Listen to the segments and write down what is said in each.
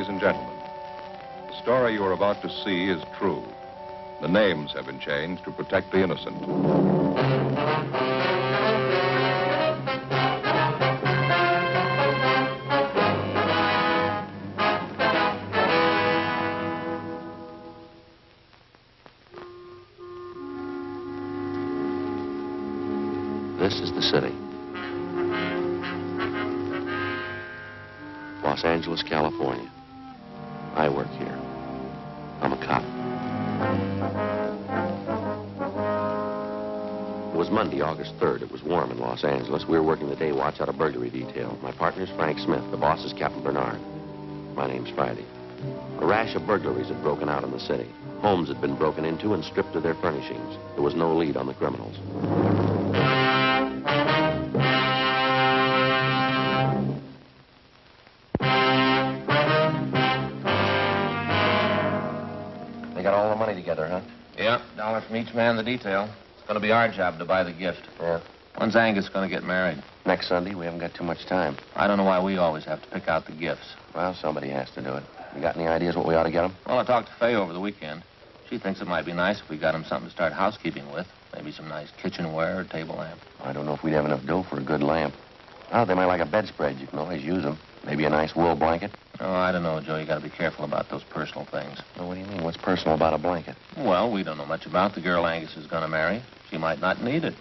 Ladies and gentlemen, the story you are about to see is true. The names have been changed to protect the innocent. This is the city. Los Angeles, California. I work here. I'm a cop. It was Monday, August 3rd. It was warm in Los Angeles. We were working the day watch out of burglary detail. My partner's Frank Smith. The boss is Captain Bernard. My name's Friday. A rash of burglaries had broken out in the city. Homes had been broken into and stripped of their furnishings. There was no lead on the criminals. They got all the money together, huh? Yeah, $1 from each man in the detail. It's going to be our job to buy the gift. Yeah. When's Angus going to get married? Next Sunday. We haven't got too much time. I don't know why we always have to pick out the gifts. Well, somebody has to do it. You got any ideas what we ought to get him? Well, I talked to Faye over the weekend. She thinks it might be nice if we got him something to start housekeeping with. Maybe some nice kitchenware or table lamp. I don't know if we'd have enough dough for a good lamp. Oh, they might like a bedspread. You can always use them. Maybe a nice wool blanket. Oh, I don't know, Joe. You got to be careful about those personal things. Well, what do you mean? What's personal about a blanket? Well, we don't know much about the girl Angus is going to marry. She might not need it.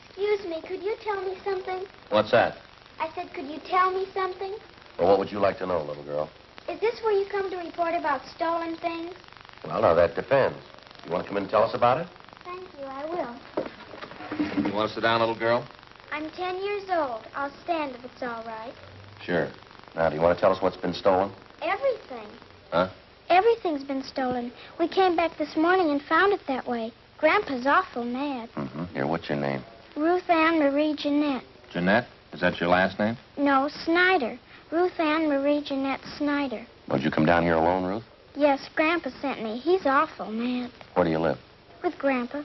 Excuse me, could you tell me something? What's that? I said, could you tell me something? Well, what would you like to know, little girl? Is this where you come to report about stolen things? Well, now, that depends. You want to come in and tell us about it? Thank you, I will. You want to sit down, little girl? I'm 10 years old. I'll stand if it's all right. Sure. Now, do you want to tell us what's been stolen? Everything. Huh? Everything's been stolen. We came back this morning and found it that way. Grandpa's awful mad. Mm-hmm. Here, what's your name? Ruth Ann Marie Jeanette. Jeanette? Is that your last name? No, Snyder. Ruth Ann Marie Jeanette Snyder. Well, did you come down here alone, Ruth? Yes, Grandpa sent me. He's awful mad. Where do you live? With Grandpa.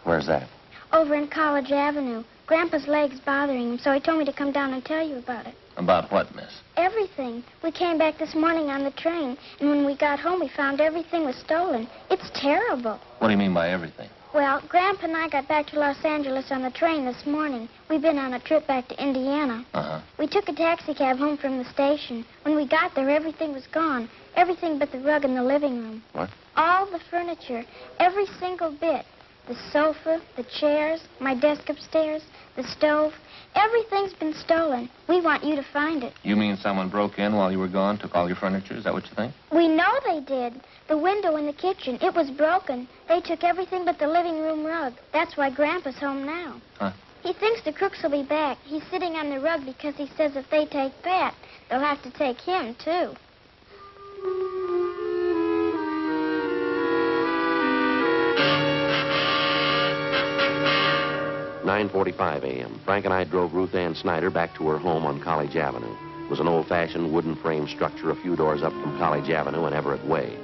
Where's that? Over in College Avenue. Grandpa's leg's bothering him, so he told me to come down and tell you about it. About what, miss? Everything. We came back this morning on the train, and when we got home, we found everything was stolen. It's terrible. What do you mean by everything? Well, Grandpa and I got back to Los Angeles on the train this morning. We've been on a trip back to Indiana. Uh-huh. We took a taxi cab home from the station. When we got there, everything was gone. Everything but the rug in the living room. What? All the furniture. Every single bit. The sofa, the chairs, my desk upstairs, the stove. Everything's been stolen. We want you to find it. You mean someone broke in while you were gone, took all your furniture? Is that what you think? We know they did. The window in the kitchen, it was broken. They took everything but the living room rug. That's why Grandpa's home now. Huh? He thinks the crooks will be back. He's sitting on the rug because he says if they take Pat, they'll have to take him, too. 9:45 a.m. Frank and I drove Ruth Ann Snyder back to her home on College Avenue. It was an old-fashioned wooden frame structure a few doors up from College Avenue and Everett Way.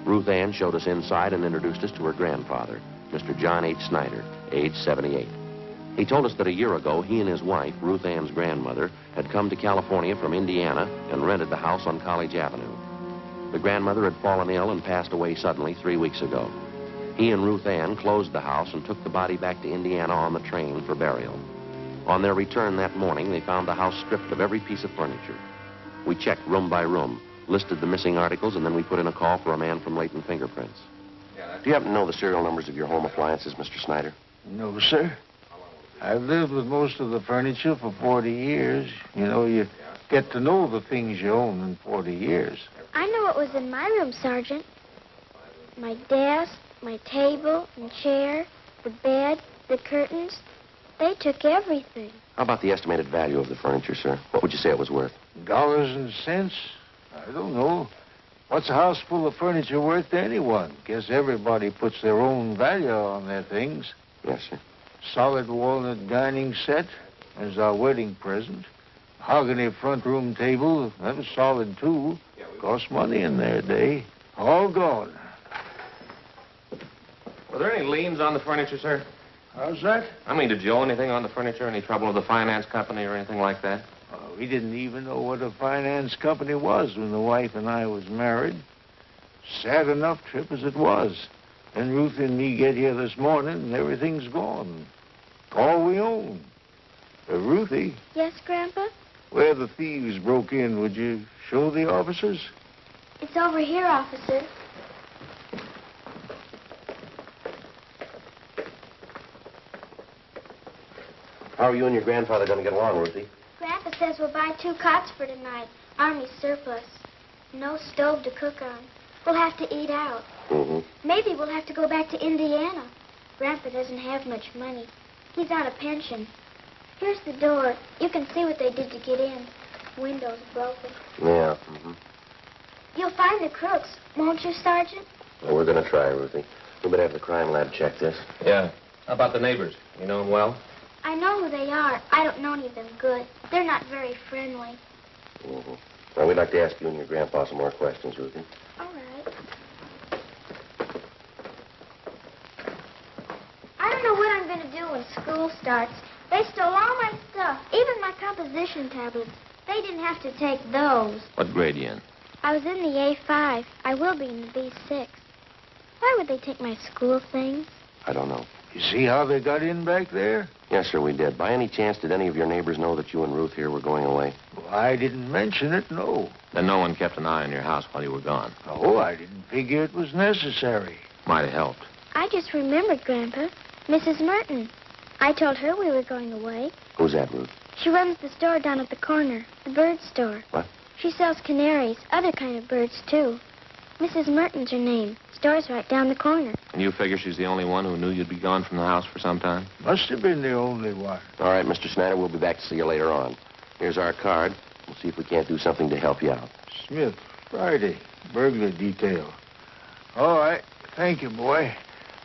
Ruth Ann showed us inside and introduced us to her grandfather, Mr. John H. Snyder, age 78. He told us that a year ago, he and his wife, Ruth Ann's grandmother, had come to California from Indiana and rented the house on College Avenue. The grandmother had fallen ill and passed away suddenly 3 weeks ago. He and Ruth Ann closed the house and took the body back to Indiana on the train for burial. On their return that morning, they found the house stripped of every piece of furniture. We checked room by room, listed the missing articles, and then we put in a call for a man from Leighton Fingerprints. Do you happen to know the serial numbers of your home appliances, Mr. Snyder? No, sir. I've lived with most of the furniture for 40 years. You know, you get to know the things you own in 40 years. I know what was in my room, Sergeant. My desk, my table and chair, the bed, the curtains. They took everything. How about the estimated value of the furniture, sir? What would you say it was worth? Dollars and cents? I don't know. What's a house full of furniture worth to anyone? Guess everybody puts their own value on their things. Yes, sir. Solid walnut dining set as our wedding present. Mahogany front room table, that was solid, too. Cost money in their day. All gone. Were there any liens on the furniture, sir? How's that? I mean, did you owe anything on the furniture? Any trouble with the finance company or anything like that? We didn't even know what a finance company was when the wife and I was married. Sad enough trip as it was. And Ruth and me get here this morning, and everything's gone. All we own. Ruthie, Yes, Grandpa? where the thieves broke in, would you show the officers? It's over here, officer. How are you and your grandfather going to get along, Ruthie? Grandpa says we'll buy 2 cots for tonight. Army surplus. No stove to cook on. We'll have to eat out. Mm-hmm. Maybe we'll have to go back to Indiana. Grandpa doesn't have much money. He's on a pension. Here's the door. You can see what they did to get in. Windows broken. Yeah. Mm-hmm. You'll find the crooks, won't you, Sergeant? Well, we're going to try, Ruthie. We better have the crime lab check this. Yeah. How about the neighbors? You know them well? I know who they are. I don't know any of them good. They're not very friendly. Mm-hmm. Well, we'd like to ask you and your grandpa some more questions, Ruthie. All right. I don't know what I'm going to do when school starts. They stole all my stuff, even my composition tablets. They didn't have to take those. What grade you in? I was in the A5. I will be in the B6. Why would they take my school things? I don't know. You see how they got in back there? Yes, sir, we did. By any chance, did any of your neighbors know that you and Ruth here were going away? Well, I didn't mention it, no. Then no one kept an eye on your house while you were gone. Oh, I didn't figure it was necessary. Might have helped. I just remembered, Grandpa. Mrs. Merton. I told her we were going away. Who's that, Ruth? She runs the store down at the corner, the bird store. What? She sells canaries, other kind of birds, too. Mrs. Merton's her name. Store's right down the corner. And you figure she's the only one who knew you'd be gone from the house for some time? Must have been the only one. All right, Mr. Snyder, we'll be back to see you later on. Here's our card. We'll see if we can't do something to help you out. Smith, Friday, burglar detail. All right. Thank you, boy.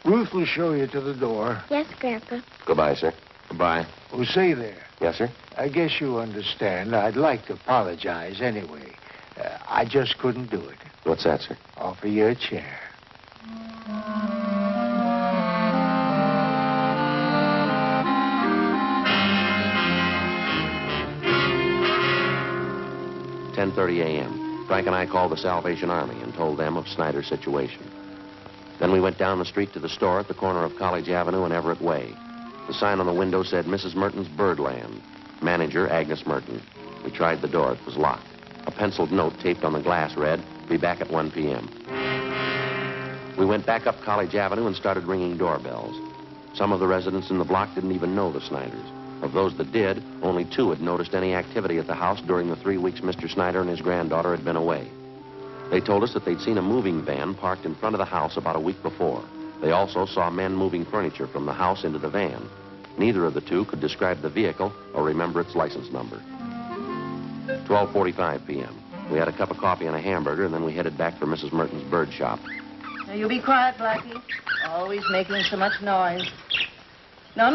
Ruth will show you to the door. Yes, Grandpa. Goodbye, sir. Goodbye. Oh, say there. Yes, sir? I guess you understand. I'd like to apologize anyway. I just couldn't do it. What's that, sir? Offer you a chair. "10:30 a.m. Frank and I called the Salvation Army and told them of Snyder's situation. Then we went down the street to the store at the corner of College Avenue and Everett Way. The sign on the window said Mrs. Merton's Birdland. Manager, Agnes Merton. We tried the door. It was locked. A penciled note taped on the glass read, "Be back at 1 p.m. We went back up College Avenue and started ringing doorbells. Some of the residents in the block didn't even know the Snyders. Of those that did, only 2 had noticed any activity at the house during the 3 weeks Mr. Snyder and his granddaughter had been away. They told us that they'd seen a moving van parked in front of the house about a week before. They also saw men moving furniture from the house into the van. Neither of the 2 could describe the vehicle or remember its license number. 12:45 p.m. We had a cup of coffee and a hamburger, and then we headed back for Mrs. Merton's bird shop. Now, you be quiet, Blackie. Always making so much noise. No,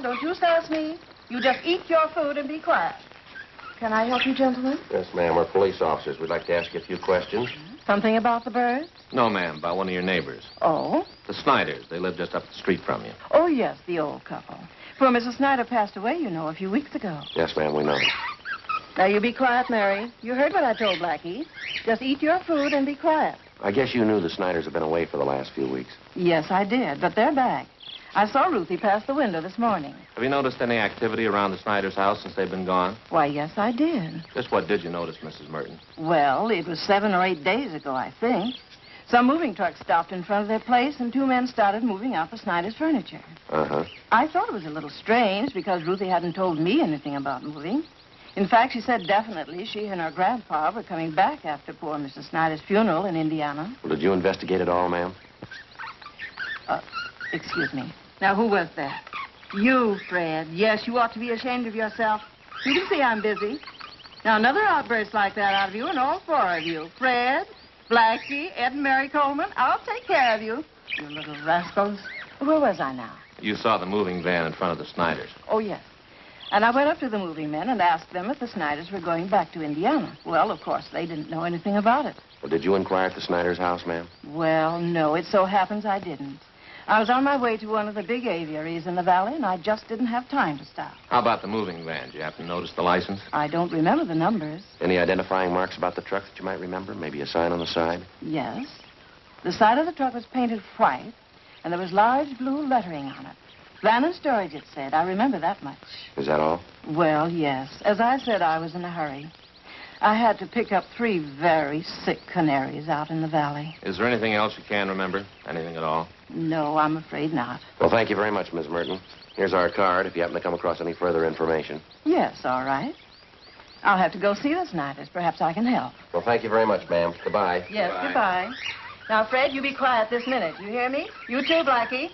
don't you sass me. You just eat your food and be quiet. Can I help you, gentlemen? Yes, ma'am. We're police officers. We'd like to ask you a few questions. Something about the birds? No, ma'am. By one of your neighbors. Oh? The Snyders. They live just up the street from you. Oh, yes, the old couple. Poor Mrs. Snyder passed away, you know, a few weeks ago. Yes, ma'am, we know. Now, you be quiet, Mary. You heard what I told Blackie. Just eat your food and be quiet. I guess you knew the Snyders have been away for the last few weeks. Yes, I did, but they're back. I saw Ruthie pass the window this morning. Have you noticed any activity around the Snyders' house since they've been gone? Why, yes, I did. Just what did you notice, Mrs. Merton? Well, it was 7 or 8 days ago, I think. Some moving trucks stopped in front of their place, and 2 men started moving out the Snyder's furniture. Uh-huh. I thought it was a little strange because Ruthie hadn't told me anything about moving. In fact, she said definitely she and her grandpa were coming back after poor Mrs. Snyder's funeral in Indiana. Well, did you investigate it all, ma'am? Excuse me. Now, who was that? You, Fred. Yes, you ought to be ashamed of yourself. You can see I'm busy. Now, another outburst like that out of you and all 4 of you. Fred, Blackie, Ed and Mary Coleman, I'll take care of you. You little rascals. Where was I now? You saw the moving van in front of the Snyders. Oh, yes. And I went up to the moving men and asked them if the Snyders were going back to Indiana. Well, of course, they didn't know anything about it. Well, did you inquire at the Snyders' house, ma'am? Well, no, it so happens I didn't. I was on my way to one of the big aviaries in the valley, and I just didn't have time to stop. How about the moving van? Did you happen to notice the license? I don't remember the numbers. Any identifying marks about the truck that you might remember? Maybe a sign on the side? Yes. The side of the truck was painted white, and there was large blue lettering on it. Van and storage, it said. I remember that much. Is that all? Well, yes. As I said, I was in a hurry. I had to pick up 3 very sick canaries out in the valley. Is there anything else you can remember? Anything at all? No, I'm afraid not. Well, thank you very much, Miss Merton. Here's our card if you happen to come across any further information. Yes, all right. I'll have to go see the Sniders. Perhaps I can help. Well, thank you very much, ma'am. Goodbye. Yes, goodbye. Now, Fred, you be quiet this minute. You hear me? You too, Blackie.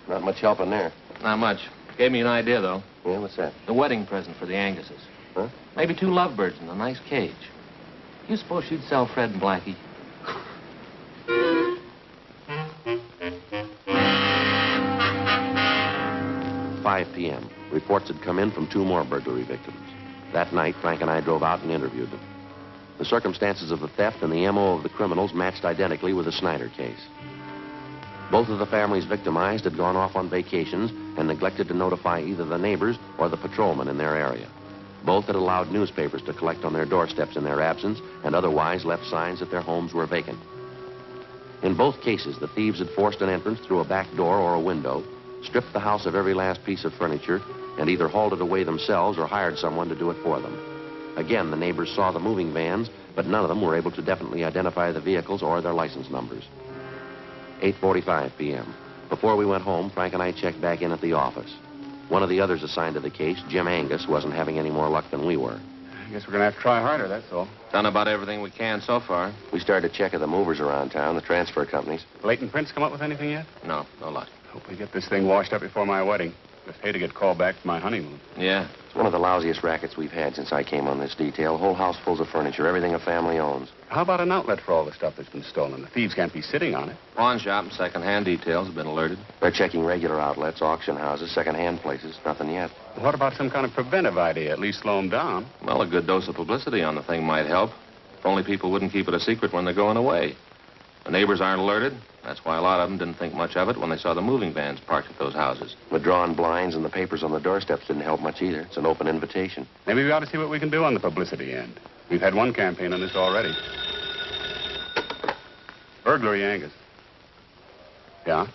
Not much help in there. Not much. Gave me an idea, though. Yeah, what's that? The wedding present for the Anguses. Huh? Maybe 2 lovebirds in a nice cage. You suppose she'd sell Fred and Blackie? 5 p.m. Reports had come in from 2 more burglary victims. That night, Frank and I drove out and interviewed them. The circumstances of the theft and the M.O. of the criminals matched identically with the Snyder case. Both of the families victimized had gone off on vacations and neglected to notify either the neighbors or the patrolmen in their area. Both had allowed newspapers to collect on their doorsteps in their absence and otherwise left signs that their homes were vacant. In both cases, the thieves had forced an entrance through a back door or a window, stripped the house of every last piece of furniture, and either hauled it away themselves or hired someone to do it for them. Again, the neighbors saw the moving vans, but none of them were able to definitely identify the vehicles or their license numbers. 8:45 p.m. Before we went home, Frank and I checked back in at the office. One of the others assigned to the case, Jim Angus, wasn't having any more luck than we were. I guess we're going to have to try harder, that's all. Done about everything we can so far. We started checking the movers around town, the transfer companies. Leighton Prince come up with anything yet? No luck. Hope we get this thing washed up before my wedding. Just hate to get called back for my honeymoon. Yeah. It's one of the lousiest rackets we've had since I came on this detail. Whole house full of furniture, everything a family owns. How about an outlet for all the stuff that's been stolen? The thieves can't be sitting on it. Pawn shop and second-hand details have been alerted. They're checking regular outlets, auction houses, second-hand places. Nothing yet. What about some kind of preventive idea? At least slow them down. Well, a good dose of publicity on the thing might help. If only people wouldn't keep it a secret when they're going away. The neighbors aren't alerted. That's why a lot of them didn't think much of it when they saw the moving vans parked at those houses. The drawn blinds and the papers on the doorsteps didn't help much either. It's an open invitation. Maybe we ought to see what we can do on the publicity end. We've had one campaign on this already. Burglary, Angus. Yeah?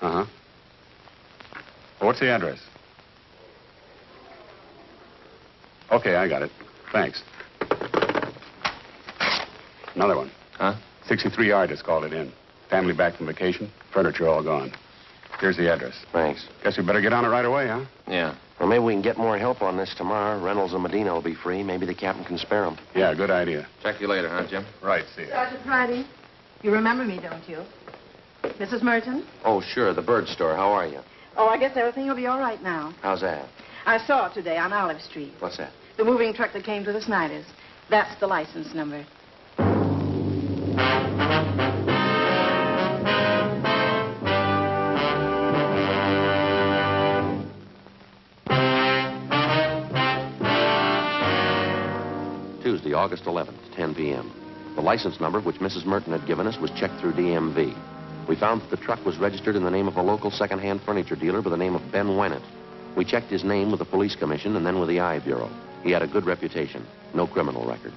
Uh-huh. What's the address? Okay, I got it. Thanks. Another one. Huh? 63R just called it in. Family back from vacation. Furniture all gone. Here's the address. Thanks. Guess we better get on it right away, huh? Yeah. Well, maybe we can get more help on this tomorrow. Reynolds and Medina will be free. Maybe the captain can spare them. Yeah, good idea. Check you later, huh, Jim? Right, see ya. Sergeant Friday, you remember me, don't you? Mrs. Merton? Oh, sure. The bird store. How are you? Oh, I guess everything will be all right now. How's that? I saw it today on Olive Street. What's that? The moving truck that came to the Snyders. That's the license number. Tuesday, August 11th, 10 p.m. The license number which Mrs. Merton had given us was checked through DMV. We found that the truck was registered in the name of a local second-hand furniture dealer by the name of Ben Wennett. We checked his name with the police commission and then with the I Bureau. He had a good reputation, no criminal record.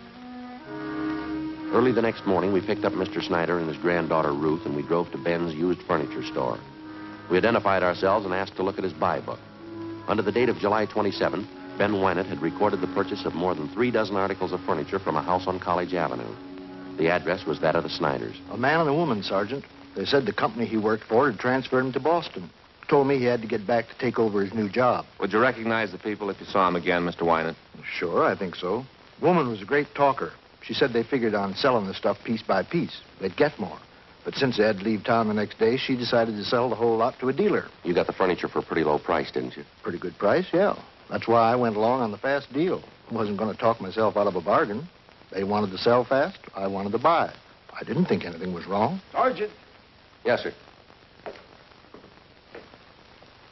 Early the next morning, we picked up Mr. Snyder and his granddaughter Ruth, and we drove to Ben's used furniture store. We identified ourselves and asked to look at his buy book. Under the date of July 27th, Ben Wennett had recorded the purchase of more than 3 dozen articles of furniture from a house on College Avenue. The address was that of the Snyders. A man and a woman, Sergeant. They said the company he worked for had transferred him to Boston. Told me he had to get back to take over his new job. Would you recognize the people if you saw them again, Mr. Wynant? Sure, I think so. Woman was a great talker. She said they figured on selling the stuff piece by piece. They'd get more. But since they had to leave town the next day, she decided to sell the whole lot to a dealer. You got the furniture for a pretty low price, didn't you? Pretty good price, yeah. That's why I went along on the fast deal. Wasn't going to talk myself out of a bargain. They wanted to sell fast. I wanted to buy. I didn't think anything was wrong. Sergeant, Yes, sir.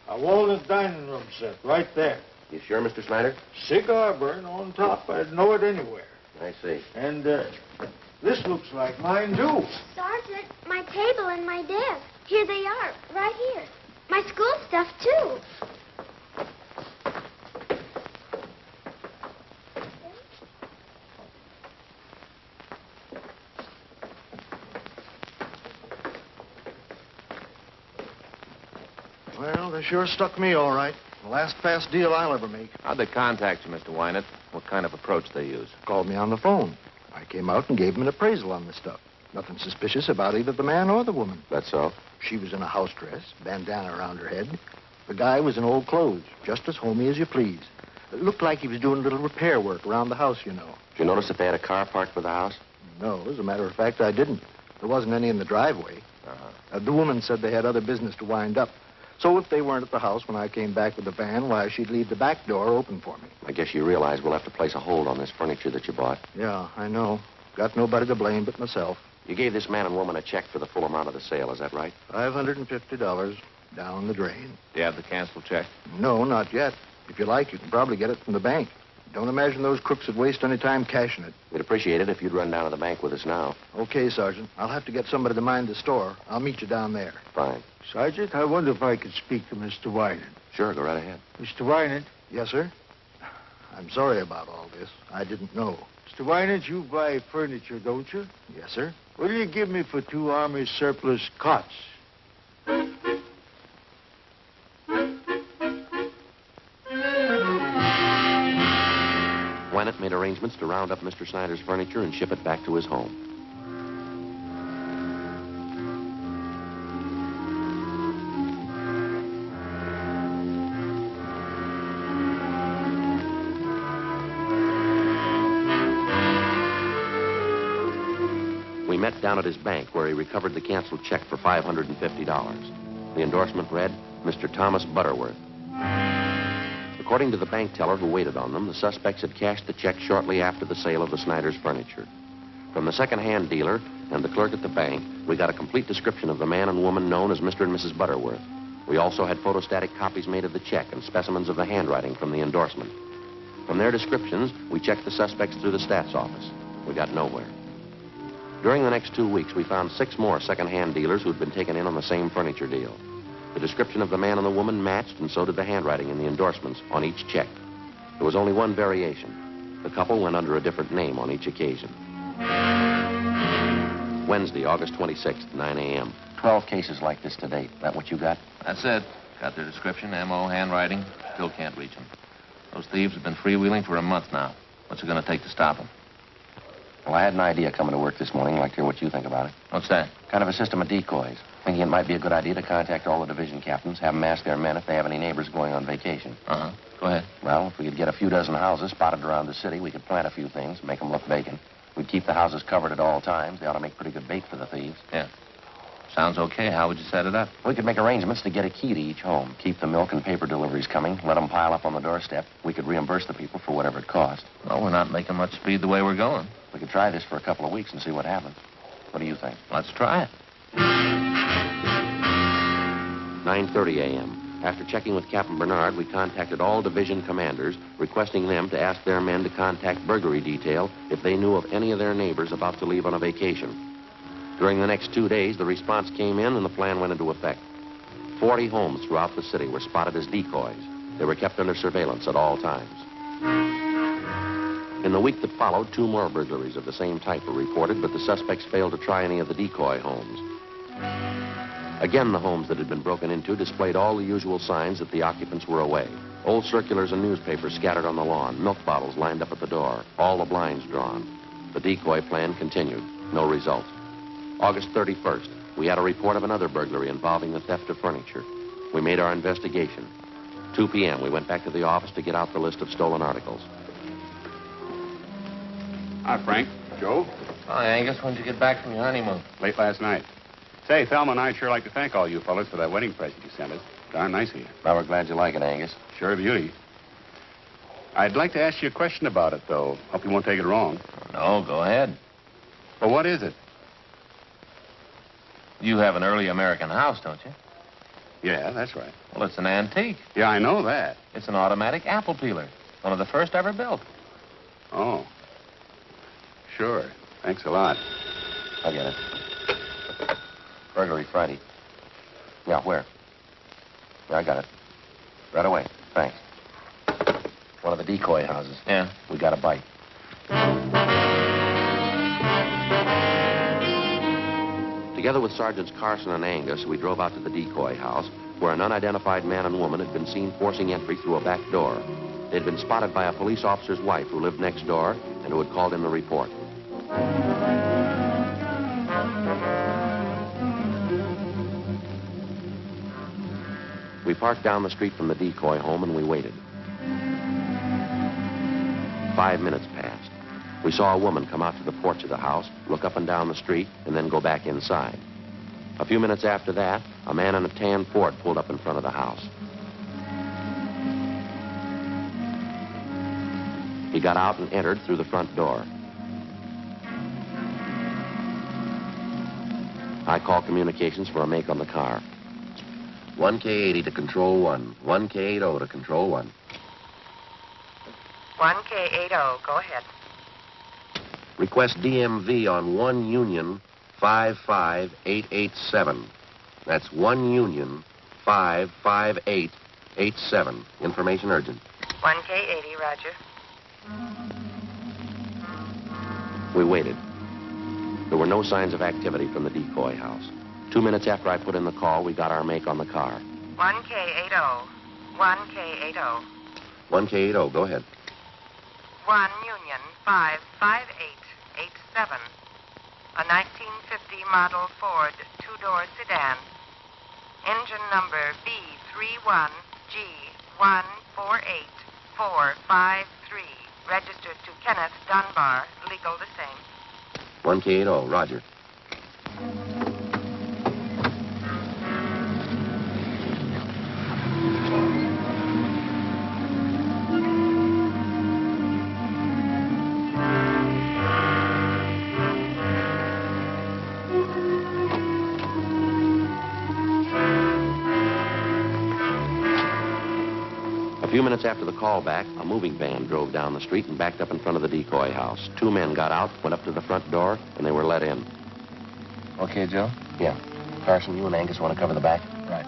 a walnut dining room set right there. You sure, Mr. Snyder? Cigar burn on top. I'd know it anywhere. I see. And this looks like mine, too. Sergeant, my table and my desk. Here they are, right here. My school stuff, too. Well, they sure stuck me all right. The last fast deal I'll ever make. How'd they contact you, Mr. Wynant? What kind of approach they use? Called me on the phone. I came out and gave him an appraisal on the stuff. Nothing suspicious about either the man or the woman. That's so? She was in a house dress, bandana around her head. The guy was in old clothes, just as homey as you please. It looked like he was doing a little repair work around the house, you know. Did you notice if they had a car parked for the house? No, as a matter of fact, I didn't. There wasn't any in the driveway. The woman said they had other business to wind up. So if they weren't at the house when I came back with the van, why, she'd leave the back door open for me. I guess you realize we'll have to place a hold on this furniture that you bought. Yeah, I know. Got nobody to blame but myself. You gave this man and woman a check for the full amount of the sale, is that right? $550 down the drain. Do you have the canceled check? No, not yet. If you like, you can probably get it from the bank. Don't imagine those crooks would waste any time cashing it. We'd appreciate it if you'd run down to the bank with us now. Okay, Sergeant. I'll have to get somebody to mind the store. I'll meet you down there. Fine. Sergeant, I wonder if I could speak to Mr. Wynant. Sure, go right ahead. Mr. Wynant, Yes, sir? I'm sorry about all this. I didn't know. Mr. Wynant, you buy furniture, don't you? Yes, sir? What do you give me for 2 Army surplus cots? Wynant made arrangements to round up Mr. Snyder's furniture and ship it back to his home. We met down at his bank where he recovered the canceled check for $550. The endorsement read, Mr. Thomas Butterworth. According to the bank teller who waited on them, the suspects had cashed the check shortly after the sale of the Snyder's furniture. From the second-hand dealer and the clerk at the bank, we got a complete description of the man and woman known as Mr. and Mrs. Butterworth. We also had photostatic copies made of the check and specimens of the handwriting from the endorsement. From their descriptions, we checked the suspects through the stats office. We got nowhere. During the next 2 weeks, we found 6 more second-hand dealers who'd been taken in on the same furniture deal. The description of the man and the woman matched, and so did the handwriting in the endorsements on each check. There was only one variation. The couple went under a different name on each occasion. Wednesday, August 26th, 9 a.m. 12 cases like this to date. That what you got? That's it. Got their description, M.O., handwriting. Still can't reach them. Those thieves have been freewheeling for a month now. What's it going to take to stop them? Well, I had an idea coming to work this morning. I'd like to hear what you think about it. What's that? Kind of a system of decoys. Thinking it might be a good idea to contact all the division captains, have them ask their men if they have any neighbors going on vacation. Uh-huh. Go ahead. Well, if we could get a few dozen houses spotted around the city, we could plant a few things, make them look vacant. We'd keep the houses covered at all times. They ought to make pretty good bait for the thieves. Yeah. Sounds okay. How would you set it up? We could make arrangements to get a key to each home, keep the milk and paper deliveries coming, let them pile up on the doorstep. We could reimburse the people for whatever it cost. Well, we're not making much speed the way we're going. We could try this for a couple of weeks and see what happens. What do you think? Let's try it. 9:30 a.m. After checking with Captain Bernard, we contacted all division commanders, requesting them to ask their men to contact burglary detail if they knew of any of their neighbors about to leave on a vacation. During the next 2 days, the response came in and the plan went into effect. 40 homes throughout the city were spotted as decoys. They were kept under surveillance at all times. In the week that followed, 2 more burglaries of the same type were reported, but the suspects failed to try any of the decoy homes. Again, the homes that had been broken into displayed all the usual signs that the occupants were away. Old circulars and newspapers scattered on the lawn, milk bottles lined up at the door, all the blinds drawn. The decoy plan continued. No result. August 31st, we had a report of another burglary involving the theft of furniture. We made our investigation. 2 p.m., we went back to the office to get out the list of stolen articles. Hi, Frank. Joe. Hi, Angus. When did you get back from your honeymoon? Late last night. Say, Thelma and I'd sure like to thank all you fellas for that wedding present you sent us. Darn nice of you. Well, we're glad you like it, Angus. Sure a beauty. I'd like to ask you a question about it, though. Hope you won't take it wrong. No, go ahead. Well, what is it? You have an early American house, don't you? Yeah, that's right. Well, it's an antique. Yeah, I know that. It's an automatic apple peeler. One of the first ever built. Oh. Sure. Thanks a lot. I get it. Burglary Friday. Yeah, where? Yeah, I got it. Right away. Thanks. One of the decoy houses. Yeah. We got a bite. Together with Sergeants Carson and Angus, we drove out to the decoy house, where an unidentified man and woman had been seen forcing entry through a back door. They'd been spotted by a police officer's wife who lived next door and who had called in the report. We parked down the street from the decoy home and we waited. 5 minutes passed. We saw a woman come out to the porch of the house, look up and down the street, and then go back inside. A few minutes after that, a man in a tan Ford pulled up in front of the house. He got out and entered through the front door. I called communications for a make on the car. 1K80 to Control 1. 1K80 to Control 1. 1K80, go ahead. Request DMV on 1 Union 55887. That's 1 Union 55887. Information urgent. 1K80, roger. We waited. There were no signs of activity from the decoy house. 2 minutes after I put in the call, we got our make on the car. 1K80. 1K80. 1K80, go ahead. 1 Union 55887. A 1950 model Ford two-door sedan. Engine number B31G148453. Registered to Kenneth Dunbar. Legal the same. 1K80, roger. A few minutes after the call back, a moving van drove down the street and backed up in front of the decoy house. 2 men got out, went up to the front door, and they were let in. Okay, Joe? Yeah. Carson, you and Angus want to cover the back? Right.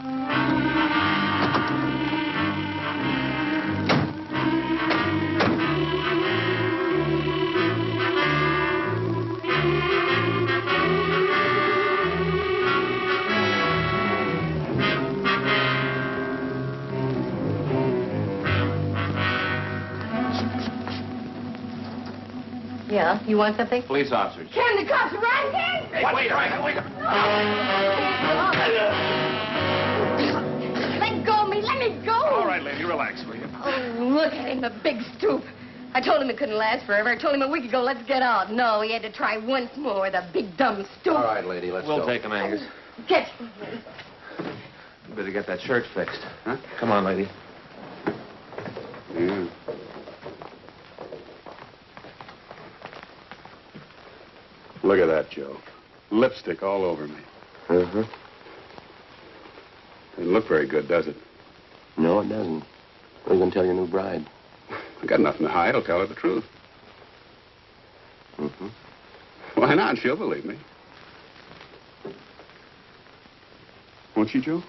Yeah, you want something? Police officers. Ken, the cops are right here! Hey, wait a minute, wait a minute. Let go of me, let me go! All right, lady, relax, will you? Oh, look at him, the big stoop. I told him it couldn't last forever. I told him a week ago, let's get out. No, he had to try once more, the big dumb stoop. All right, lady, let's go. We'll take him, Angus. Get... You better get that shirt fixed. Huh? Come on, lady. Yeah. Look at that, Joe. Lipstick all over me. Uh-huh. Doesn't look very good, does it? No, it doesn't. What are you going to tell your new bride? I got nothing to hide. I'll tell her the truth. Mm-hmm. Why not? She'll believe me. Won't she, Joe?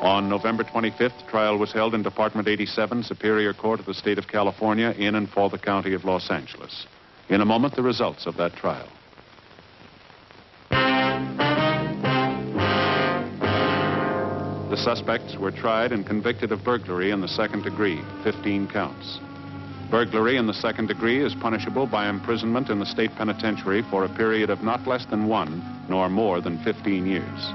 On November 25th, trial was held in Department 87, Superior Court of the State of California, in and for the County of Los Angeles. In a moment, the results of that trial. The suspects were tried and convicted of burglary in the second degree, 15 counts. Burglary in the second degree is punishable by imprisonment in the state penitentiary for a period of not less than 1 nor more than 15 years.